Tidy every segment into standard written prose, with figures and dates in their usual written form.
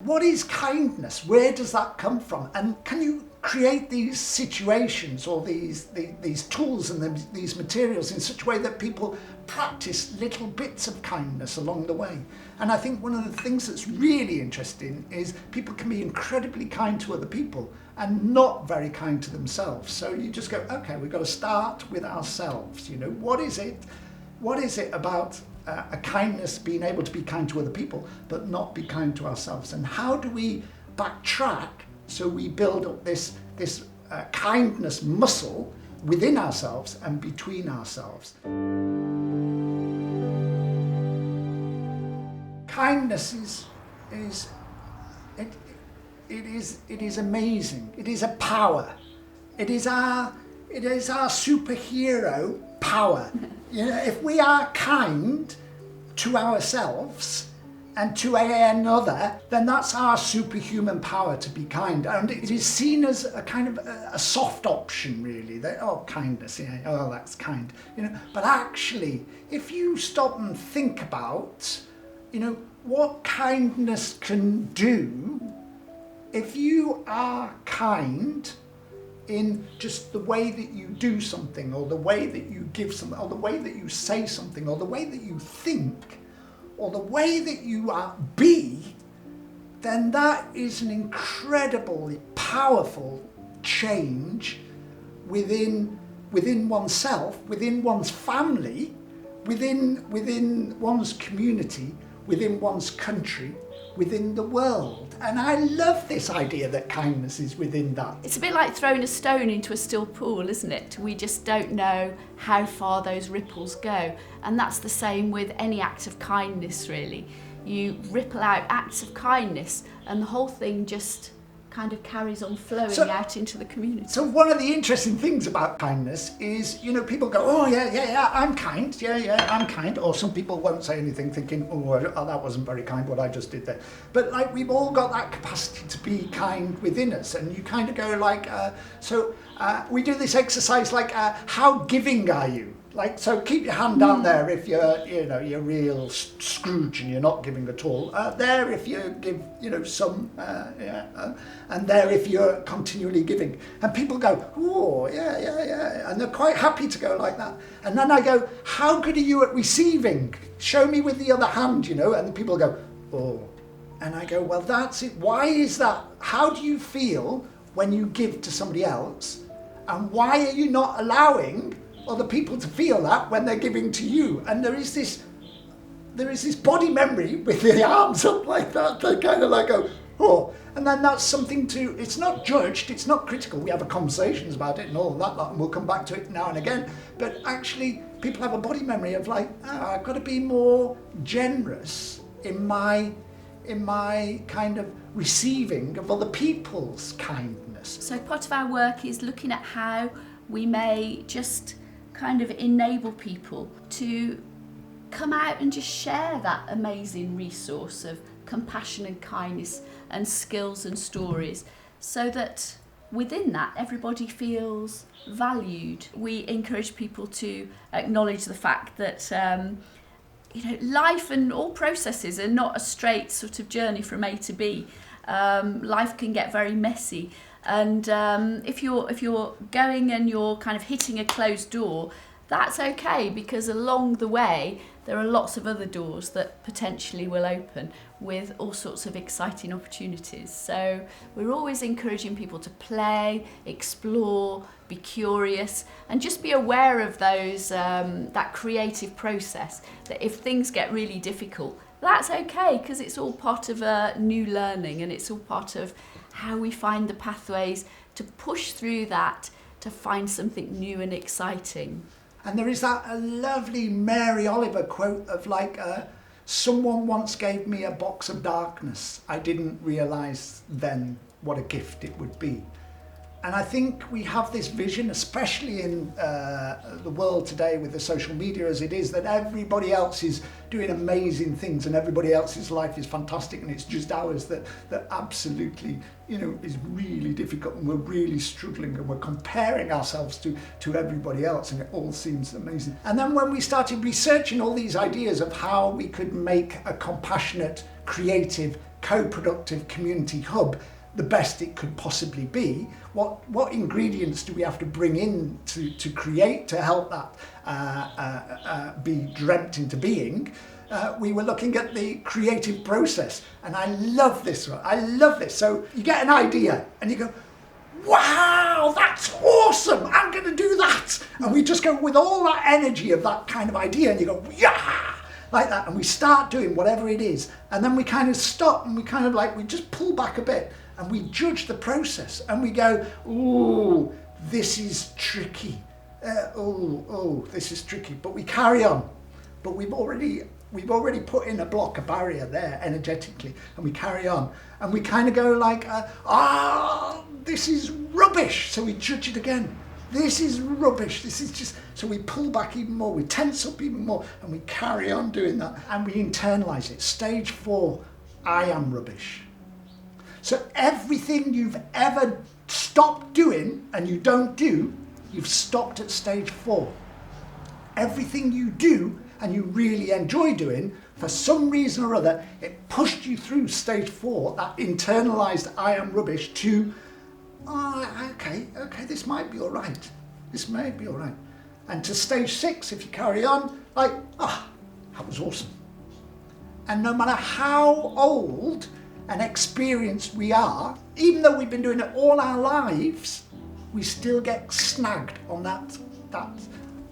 What is kindness? Where does that come from? And can you create these situations or these tools and these materials in such a way that people practice little bits of kindness along the way? And I think one of the things that's really interesting is people can be incredibly kind to other people and not very kind to themselves. So you just go, okay, we've got to start with ourselves. You know, what is it about a kindness, being able to be kind to other people, but not be kind to ourselves? And how do we backtrack so we build up this kindness muscle within ourselves and between ourselves? Kindness is amazing. It is a power. It is our superhero power. You know, if we are kind to ourselves and to another, then that's our superhuman power to be kind. And it is seen as a kind of a soft option, really. That, oh, kindness, yeah, oh, that's kind. You know, but actually, if you stop and think about, you know, what kindness can do, if you are kind in just the way that you do something, or the way that you give something, or the way that you say something, or the way that you think, or the way that you be, then that is an incredibly powerful change within oneself, within one's family, within one's community, within one's country, within the world. And I love this idea that kindness is within that. It's a bit like throwing a stone into a still pool, isn't it? We just don't know how far those ripples go. And that's the same with any act of kindness, really. You ripple out acts of kindness and the whole thing just kind of carries on flowing out into the community. So one of the interesting things about kindness is, you know, people go, oh yeah, I'm kind, I'm kind, or some people won't say anything thinking, oh, that wasn't very kind what I just did there. But like, we've all got that capacity to be kind within us, and you kind of go like, we do this exercise like, how giving are you? Like, so keep your hand down there if you're, you know, you're real Scrooge and you're not giving at all. There if you give, you know, some, and there if you're continually giving. And people go, oh, yeah. And they're quite happy to go like that. And then I go, how good are you at receiving? Show me with the other hand, you know. And the people go, oh. And I go, well, that's it. Why is that? How do you feel when you give to somebody else? And why are you not allowing other people to feel that when they're giving to you? And there is this body memory with the arms up like that. They kind of like go, oh. And then that's something it's not judged, it's not critical. We have conversations about it and all of that, and we'll come back to it now and again. But actually, people have a body memory of like, I've got to be more generous in my kind of receiving of other people's kindness. So part of our work is looking at how we may just kind of enable people to come out and just share that amazing resource of compassion and kindness and skills and stories, so that within that everybody feels valued. We encourage people to acknowledge the fact that you know, life and all processes are not a straight sort of journey from A to B. Life can get very messy. And if you're going and you're kind of hitting a closed door, that's okay, because along the way there are lots of other doors that potentially will open with all sorts of exciting opportunities. So we're always encouraging people to play, explore, be curious, and just be aware of those that creative process, that if things get really difficult, that's okay, because it's all part of a new learning, and it's all part of how we find the pathways to push through that, to find something new and exciting. And there is that lovely Mary Oliver quote of like, someone once gave me a box of darkness. I didn't realise then what a gift it would be. And I think we have this vision, especially in the world today with the social media as it is, that everybody else is doing amazing things and everybody else's life is fantastic, and it's just ours that absolutely, you know, is really difficult, and we're really struggling, and we're comparing ourselves to everybody else, and it all seems amazing. And then when we started researching all these ideas of how we could make a compassionate, creative, co-productive community hub the best it could possibly be. What ingredients do we have to bring in to create, to help that be dreamt into being? We were looking at the creative process, and I love this one. I love this. So you get an idea and you go, wow, that's awesome, I'm going to do that. And we just go with all that energy of that kind of idea, and you go, yeah, like that. And we start doing whatever it is. And then we kind of stop, and we kind of we just pull back a bit, and we judge the process, and we go, ooh, this is tricky. This is tricky. But we carry on. But we've already put in a block, a barrier there energetically, and we carry on. And we kind of go this is rubbish. So we judge it again. This is rubbish. This is just, so we pull back even more, we tense up even more, and we carry on doing that. And we internalize it. Stage 4, I am rubbish. So everything you've ever stopped doing and you don't do, you've stopped at stage 4. Everything you do and you really enjoy doing, for some reason or other, it pushed you through stage 4, that internalized I am rubbish, to, okay, this might be all right. This may be all right. And to stage 6, if you carry on, that was awesome. And no matter how old and experienced we are, even though we've been doing it all our lives, we still get snagged on that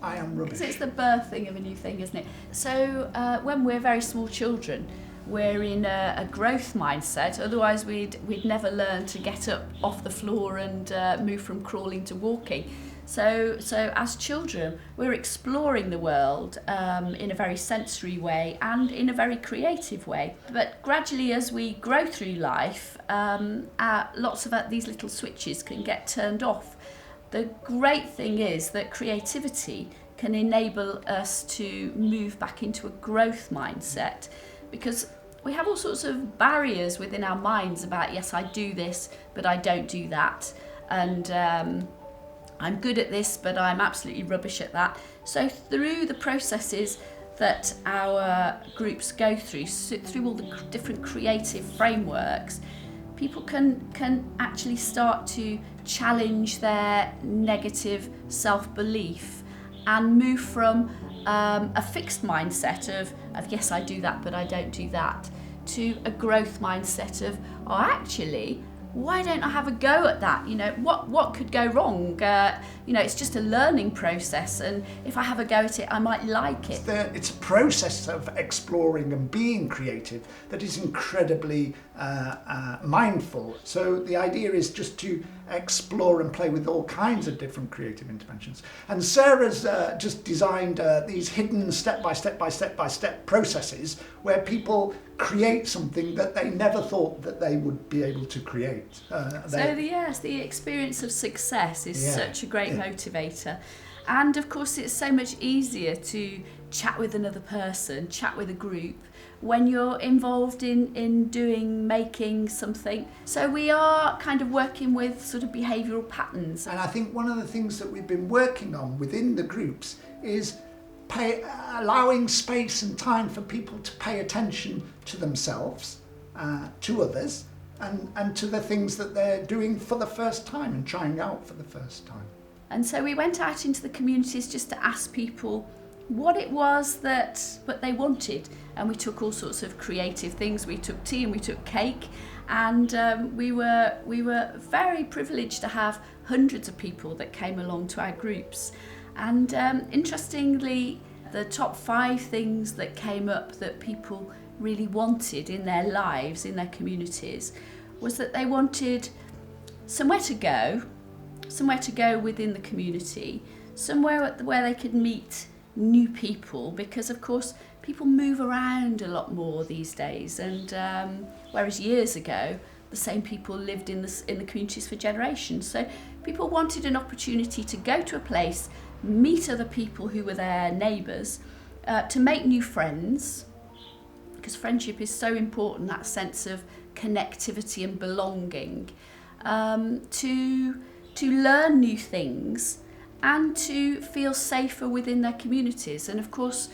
I am rubbish. Because it's the birthing of a new thing, isn't it? So when we're very small children, we're in a growth mindset. Otherwise, we'd never learn to get up off the floor and move from crawling to walking. So as children, we're exploring the world in a very sensory way and in a very creative way. But gradually, as we grow through life, lots of these little switches can get turned off. The great thing is that creativity can enable us to move back into a growth mindset, because we have all sorts of barriers within our minds about, yes, I do this, but I don't do that. And I'm good at this, but I'm absolutely rubbish at that. So through the processes that our groups go through all the different creative frameworks, people can actually start to challenge their negative self-belief and move from a fixed mindset of yes, I do that, but I don't do that, to a growth mindset of, actually, why don't I have a go at that? What could go wrong? It's just a learning process, and if I have a go at it, I might like it. It's a process of exploring and being creative that is incredibly mindful. So the idea is just to explore and play with all kinds of different creative interventions. And Sarah's just designed these hidden step-by-step processes where people create something that they never thought that they would be able to create. The experience of success is such a great motivator. And of course, it's so much easier to chat with another person, chat with a group, when you're involved in making something. So we are kind of working with sort of behavioural patterns. And I think one of the things that we've been working on within the groups is allowing space and time for people to pay attention to themselves, to others, and to the things that they're doing for the first time and trying out for the first time. And so we went out into the communities just to ask people what it was that they wanted, and we took all sorts of creative things. We took tea and we took cake, and we were very privileged to have hundreds of people that came along to our groups. And interestingly, the top 5 things that came up that people really wanted in their lives, in their communities, was that they wanted somewhere to go within the community, somewhere where they could meet new people, because of course people move around a lot more these days, and whereas years ago the same people lived in the communities for generations. So people wanted an opportunity to go to a place, meet other people who were their neighbours, to make new friends, because friendship is so important, that sense of connectivity and belonging, to learn new things and to feel safer within their communities. And of course,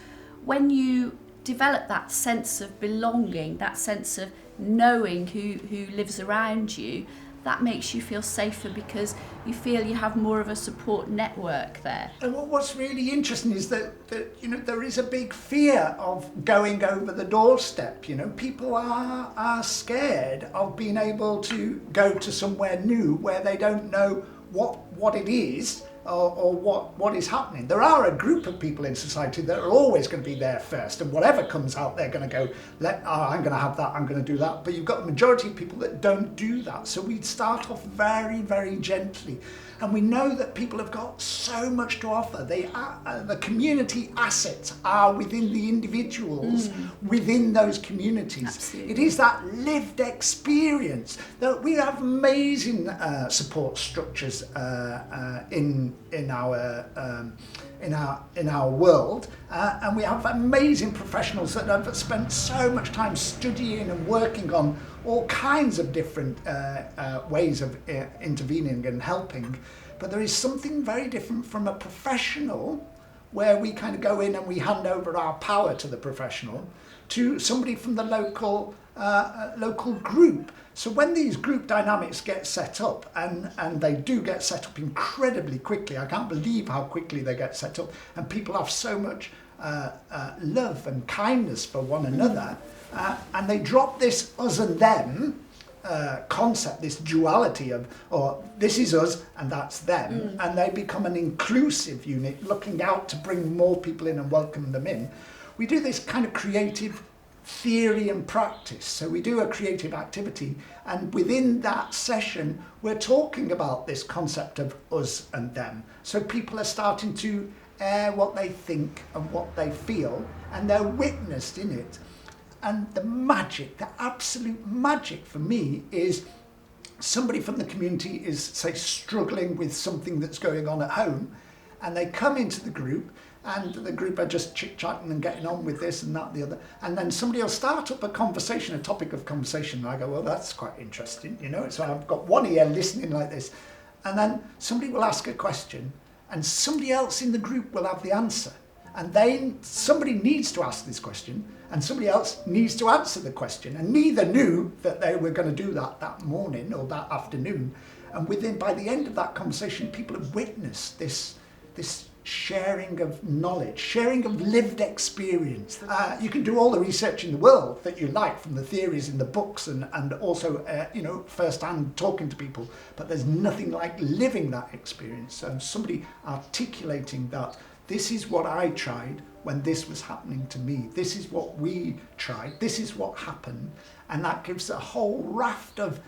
when you develop that sense of belonging, that sense of knowing who lives around you, that makes you feel safer because you feel you have more of a support network there. And what's really interesting is that there is a big fear of going over the doorstep. People are scared of being able to go to somewhere new where they don't know what it is or what is happening. There are a group of people in society that are always going to be there first, and whatever comes out, they're going to go, I'm going to have that, I'm going to do that. But you've got the majority of people that don't do that. So we start off very, very gently. And we know that people have got so much to offer. The community assets are within the individuals, within those communities. Absolutely. It is that lived experience that we have amazing support structures in our world, and we have amazing professionals that have spent so much time studying and working on all kinds of different ways of intervening and helping. But there is something very different from a professional, where we kind of go in and we hand over our power to the professional, to somebody from the local group. So when these group dynamics get set up, and they do get set up incredibly quickly, I can't believe how quickly they get set up, and people have so much love and kindness for one another, and they drop this us and them concept, this duality of, or this is us and that's them, and they become an inclusive unit looking out to bring more people in and welcome them in. We do this kind of creative theory and practice. So we do a creative activity, and within that session we're talking about this concept of us and them. So people are starting to air what they think and what they feel, and they're witnessed in it. And the magic, the absolute magic for me, is somebody from the community is, say, struggling with something that's going on at home, and they come into the group, and the group are just chit-chatting and getting on with this and that and the other, and then somebody will start up a conversation, a topic of conversation, and I go, well, that's quite interesting, so I've got one ear listening like this, and then somebody will ask a question, and somebody else in the group will have the answer, and then somebody needs to ask this question, and somebody else needs to answer the question, and neither knew that they were going to do that morning or that afternoon. And by the end of that conversation, people have witnessed this sharing of knowledge, sharing of lived experience. You can do all the research in the world that you like, from the theories in the books and also first-hand talking to people, but there's nothing like living that experience. And somebody articulating that, this is what I tried when this was happening to me. This is what we tried. This is what happened. And that gives a whole raft of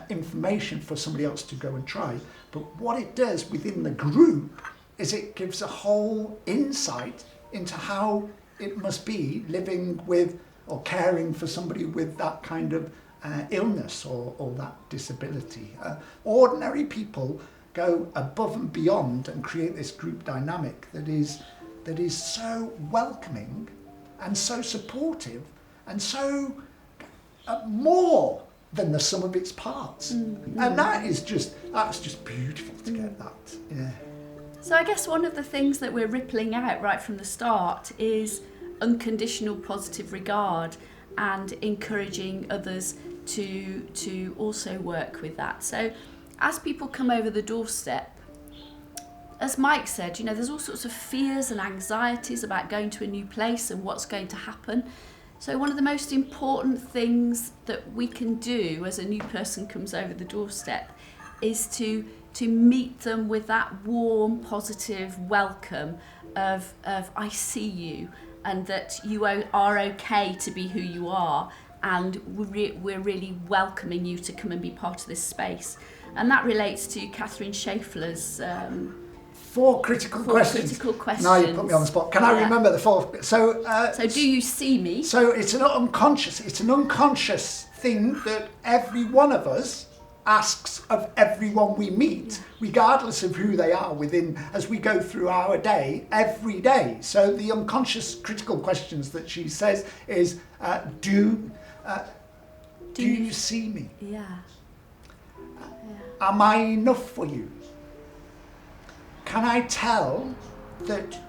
information for somebody else to go and try. But what it does within the group is it gives a whole insight into how it must be living with or caring for somebody with that kind of illness or that disability. Ordinary people go above and beyond and create this group dynamic that is so welcoming and so supportive and so more than the sum of its parts. And that's just beautiful to get that. Yeah. So I guess one of the things that we're rippling out right from the start is unconditional positive regard and encouraging others to also work with that. So as people come over the doorstep, as Mike said, there's all sorts of fears and anxieties about going to a new place and what's going to happen. So one of the most important things that we can do as a new person comes over the doorstep is to meet them with that warm, positive welcome of I see you, and that you are okay to be who you are, and we're really welcoming you to come and be part of this space. And that relates to Catherine Schaeffler's Four critical questions. Now you put me on the spot. Can I remember the four? So do you see me? So it's an unconscious thing that every one of us asks of everyone we meet, regardless of who they are as we go through our day, every day. So the unconscious critical questions that she says is, do you see me? Yeah. Am I enough for you? Can I tell that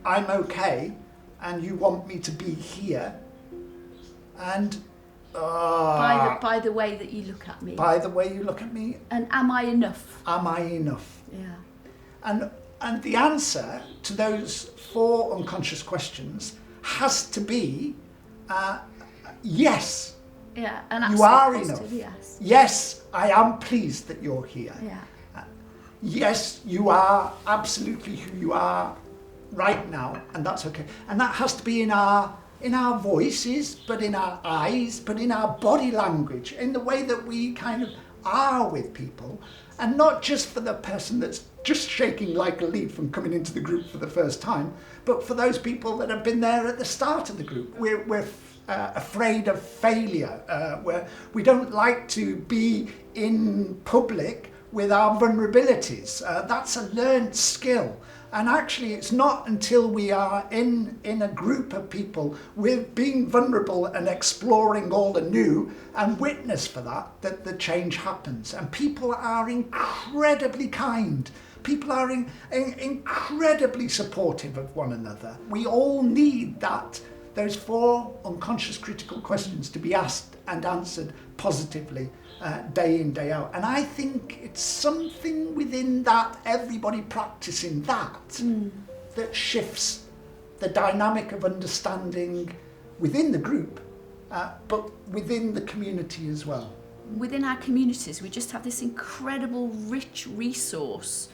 I'm okay and you want me to be here? And By the way that you look at me. By the way you look at me. And am I enough? Am I enough? Yeah. And the answer to those 4 unconscious questions has to be yes. Yeah, and you are enough. Yes. Yes, I am pleased that you're here. Yeah. Yes, you are absolutely who you are right now, and that's okay. And that has to be in our voices, but in our eyes, but in our body language, in the way that we kind of are with people, and not just for the person that's just shaking like a leaf from coming into the group for the first time, but for those people that have been there at the start of the group. We're afraid of failure. We don't like to be in public with our vulnerabilities. That's a learned skill. And actually, it's not until we are in a group of people with being vulnerable and exploring all the new and witness for that the change happens. And people are incredibly kind. People are incredibly supportive of one another. We all need those 4 unconscious critical questions to be asked and answered positively day in, day out. And I think it's something within that, everybody practicing that shifts the dynamic of understanding within the group, but within the community as well. Within our communities, we just have this incredible rich resource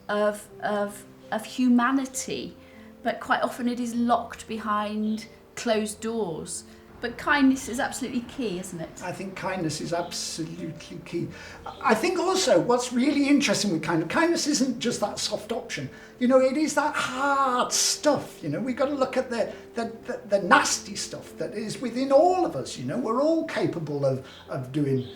of humanity, but quite often it is locked behind closed doors. But kindness is absolutely key, isn't it? I think kindness is absolutely key. I think also what's really interesting with kindness isn't just that soft option. It is that hard stuff. We've got to look at the nasty stuff that is within all of us. We're all capable of doing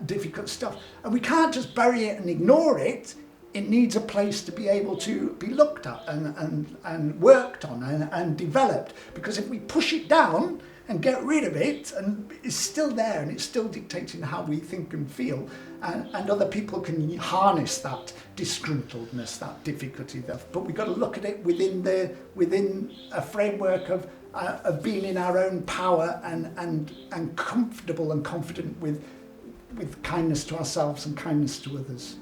difficult stuff. And we can't just bury it and ignore it. It needs a place to be able to be looked at and worked on and developed. Because if we push it down and get rid of it, and it's still there and it's still dictating how we think and feel, and other people can harness that disgruntledness, that difficulty. But we've got to look at it within a framework of being in our own power and comfortable and confident with kindness to ourselves and kindness to others.